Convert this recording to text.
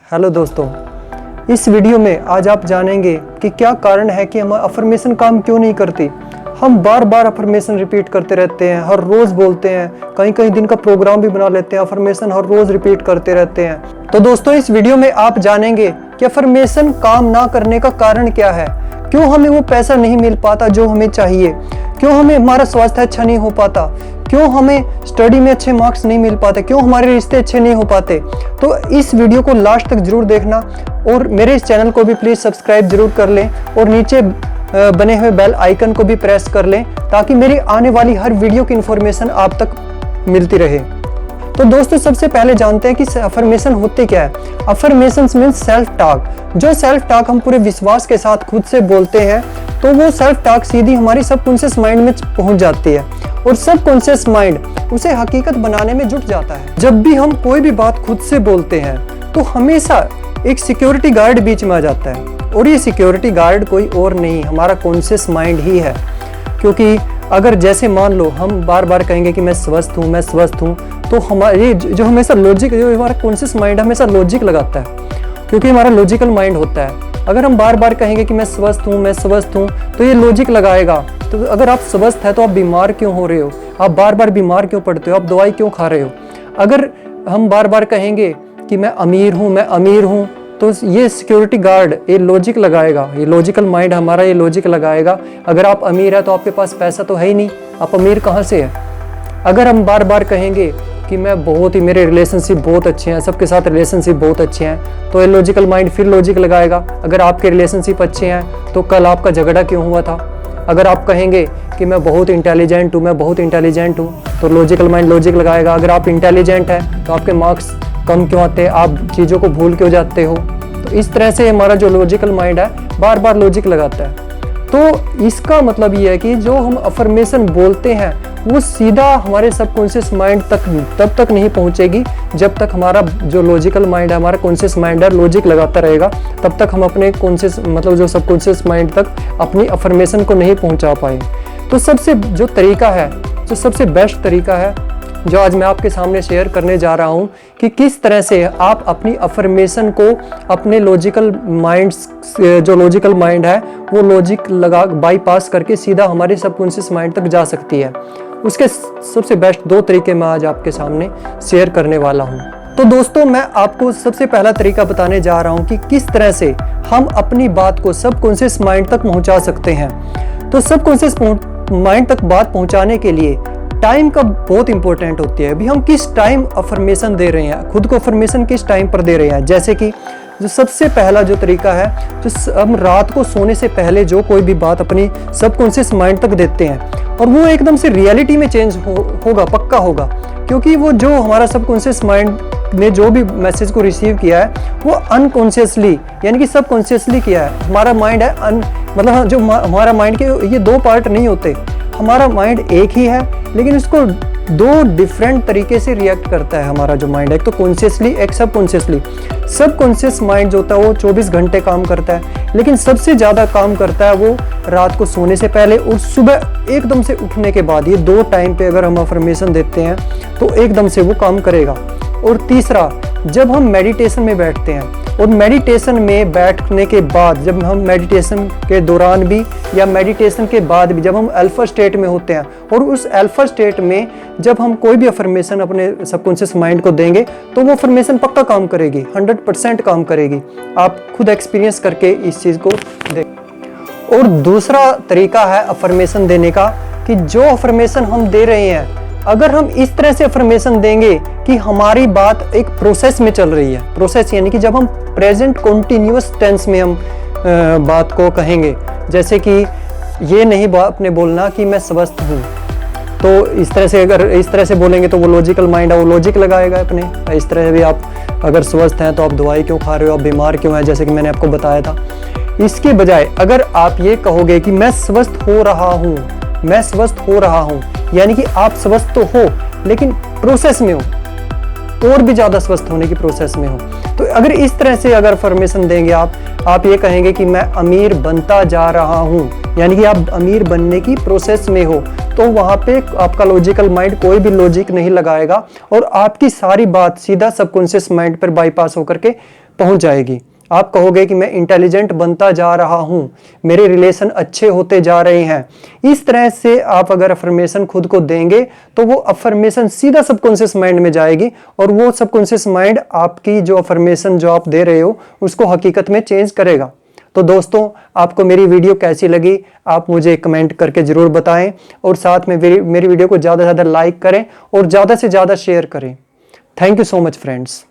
Hello दोस्तों, इस video में आज आप जानेंगे कि क्या कारण है कि हम अफर्मेशन काम क्यों नहीं करती। हम बार बार अफर्मेशन रिपीट करते रहते हैं, हर रोज बोलते हैं, कहीं कहीं दिन का प्रोग्राम भी बना लेते हैं, अफर्मेशन हर रोज रिपीट करते रहते हैं। तो दोस्तों, इस वीडियो में आप जानेंगे कि अफर्मेशन काम ना करने का कारण क्या है, क्यों हमें वो पैसा नहीं मिल पाता जो हमें चाहिए, क्यों हमें हमारा स्वास्थ्य अच्छा नहीं हो पाता, क्यों हमें स्टडी में अच्छे मार्क्स नहीं मिल पाते, क्यों हमारे रिश्ते अच्छे नहीं हो पाते। तो इस वीडियो को लास्ट तक जरूर देखना और मेरे इस चैनल को भी प्लीज़ सब्सक्राइब जरूर कर लें और नीचे बने हुए बेल आइकन को भी प्रेस कर लें ताकि मेरी आने वाली हर वीडियो की इन्फॉर्मेशन आप तक मिलती रहे। तो दोस्तों, सबसे पहले जानते हैं कि अफर्मेशन होते क्या है। Affirmations means self talk. जो सेल्फ टॉक हम पूरे विश्वास के साथ खुद से बोलते हैं तो वो सेल्फ टॉक सीधी हमारी सबकॉन्शियस माइंड में पहुंच जाती है और सबकॉन्शियस माइंड उसे हकीकत बनाने में जुट जाता है। जब भी हम कोई भी बात खुद से बोलते हैं तो हमेशा एक सिक्योरिटी गार्ड बीच में आ जाता है और ये सिक्योरिटी गार्ड कोई और नहीं, हमारा कॉन्शियस माइंड ही है। क्योंकि अगर जैसे मान लो हम बार बार कहेंगे कि मैं स्वस्थ हूँ, मैं स्वस्थ हूँ, तो हमारे जो हमेशा लॉजिक, जो हमारा कॉन्शियस माइंड हमेशा लॉजिक लगाता है क्योंकि हमारा लॉजिकल माइंड होता है। अगर हम बार बार कहेंगे कि मैं स्वस्थ हूँ, मैं स्वस्थ हूँ, तो ये लॉजिक लगाएगा। तो अगर आप स्वस्थ है तो आप बीमार क्यों हो रहे हो, आप बार बार बीमार क्यों पड़ते हो, आप दवाई क्यों खा रहे हो। अगर हम बार बार कहेंगे कि मैं अमीर हूँ, मैं अमीर हूँ, तो ये सिक्योरिटी गार्ड ये लॉजिक लगाएगा, ये लॉजिकल माइंड हमारा ये लॉजिक लगाएगा। अगर आप अमीर है तो आपके पास पैसा तो है ही नहीं, आप अमीर कहाँ से है। अगर हम बार बार कहेंगे कि मैं बहुत ही, मेरे रिलेशनशिप बहुत अच्छे हैं, सबके साथ रिलेशनशिप बहुत अच्छे हैं, तो ये लॉजिकल माइंड फिर लॉजिक लगाएगा। अगर आपके रिलेशनशिप अच्छे हैं तो कल आपका झगड़ा क्यों हुआ था। अगर आप कहेंगे कि मैं बहुत इंटेलिजेंट हूँ, मैं बहुत इंटेलिजेंट हूँ, तो लॉजिकल माइंड लॉजिक लगाएगा। अगर आप इंटेलिजेंट हैं तो आपके मार्क्स कम क्यों आते हैं, आप चीज़ों को भूल क्यों जाते हो। तो इस तरह से हमारा जो लॉजिकल माइंड है बार बार लॉजिक लगाता है। तो इसका मतलब ये है कि जो हम अफर्मेशन बोलते हैं वो सीधा हमारे सबकॉन्शियस माइंड तक तब तक नहीं पहुंचेगी जब तक हमारा जो लॉजिकल माइंड है, हमारा कॉन्शियस माइंड है, लॉजिक लगाता रहेगा। तब तक हम अपने कॉन्शियस मतलब जो सबकॉन्शियस माइंड तक अपनी अफर्मेशन को नहीं पहुंचा पाए। तो सबसे जो तरीका है, जो सबसे बेस्ट तरीका है, जो आज मैं आपके सामने शेयर करने जा रहा हूं कि किस तरह से आप अपनी अफर्मेशन को अपने लॉजिकल माइंड, जो लॉजिकल माइंड है वो लॉजिक लगा बाईपास करके सीधा हमारे सबकॉन्शियस माइंड तक जा सकती है। उसके सबसे बेस्ट 2 तरीके मैं आज आपके सामने शेयर करने वाला हूं। तो दोस्तों, मैं आपको सबसे पहला तरीका बताने जा रहा हूं कि किस तरह से हम अपनी बात को सबकॉन्शियस माइंड तक पहुंचा सकते हैं। तो सबकॉन्शियस माइंड तक बात पहुंचाने के लिए टाइम का बहुत इंपॉर्टेंट होती है। अभी हम किस टाइम अफर्मेशन दे रहे हैं, खुद को अफर्मेशन किस टाइम पर दे रहे हैं। जैसे कि जो सबसे पहला जो तरीका है, जो हम रात को सोने से पहले जो कोई भी बात अपनी सबकॉन्शियस माइंड तक देते हैं और वो एकदम से रियलिटी में चेंज होगा, पक्का होगा। क्योंकि वो जो हमारा सबकॉन्शियस माइंड ने जो भी मैसेज को रिसीव किया है वो अनकॉन्शियसली यानी कि सबकॉन्शियसली किया है। हमारा माइंड है मतलब जो हमारा माइंड के ये 2 पार्ट नहीं होते, हमारा माइंड एक ही है लेकिन उसको 2 डिफरेंट तरीके से रिएक्ट करता है हमारा जो माइंड है, एक तो कॉन्शियसली, एक सबकॉन्शियसली। सबकॉन्शियस माइंड जो होता है वो 24 घंटे काम करता है, लेकिन सबसे ज़्यादा काम करता है वो रात को सोने से पहले और सुबह एकदम से उठने के बाद। ये 2 टाइम पे अगर हम अफर्मेशन देते हैं तो एकदम से वो काम करेगा। और तीसरा, जब हम मेडिटेशन में बैठते हैं और मेडिटेशन में बैठने के बाद, जब हम मेडिटेशन के दौरान भी या मेडिटेशन के बाद भी जब हम अल्फा स्टेट में होते हैं और उस अल्फा स्टेट में जब हम कोई भी अफर्मेशन अपने सबकॉन्शियस माइंड को देंगे तो वो अफर्मेशन पक्का काम करेगी, 100% काम करेगी। आप खुद एक्सपीरियंस करके इस चीज़ को देखें। और दूसरा तरीका है अफर्मेशन देने का कि जो अफर्मेशन हम दे रहे हैं, अगर हम इस तरह से अफर्मेशन देंगे कि हमारी बात एक प्रोसेस में चल रही है। प्रोसेस यानी कि जब हम प्रेजेंट कॉन्टिन्यूअस टेंस में हम बात को कहेंगे, जैसे कि ये नहीं अपने बोलना कि मैं स्वस्थ हूँ, तो इस तरह से अगर इस तरह से बोलेंगे तो वो लॉजिकल माइंड है, वो लॉजिक लगाएगा अपने। इस तरह से भी आप अगर स्वस्थ हैं तो आप दवाई क्यों खा रहे हो, आप बीमार क्यों हैं, जैसे कि मैंने आपको बताया था। इसके बजाय अगर आप ये कहोगे कि मैं स्वस्थ हो रहा हूँ, मैं स्वस्थ हो रहा हूँ, यानी कि आप स्वस्थ तो हो लेकिन प्रोसेस में हो, और भी ज़्यादा स्वस्थ होने की प्रोसेस में हो। तो अगर इस तरह से अगर अफर्मेशन देंगे आप ये कहेंगे कि मैं अमीर बनता जा रहा हूँ, यानी कि आप अमीर बनने की प्रोसेस में हो, तो वहाँ पे आपका लॉजिकल माइंड कोई भी लॉजिक नहीं लगाएगा और आपकी सारी बात सीधा सबकॉन्शियस माइंड पर बाईपास होकर के पहुंच जाएगी। आप कहोगे कि मैं इंटेलिजेंट बनता जा रहा हूं, मेरे रिलेशन अच्छे होते जा रहे हैं। इस तरह से आप अगर अफर्मेशन खुद को देंगे तो वो अफर्मेशन सीधा सबकॉन्शियस माइंड में जाएगी और वो सबकॉन्शियस माइंड आपकी जो अफर्मेशन जो आप दे रहे हो उसको हकीकत में चेंज करेगा। तो दोस्तों, आपको मेरी वीडियो कैसी लगी आप मुझे कमेंट करके जरूर बताएं और साथ में मेरी वीडियो को ज़्यादा से ज़्यादा लाइक करें और ज़्यादा से ज़्यादा शेयर करें। Thank you so much friends.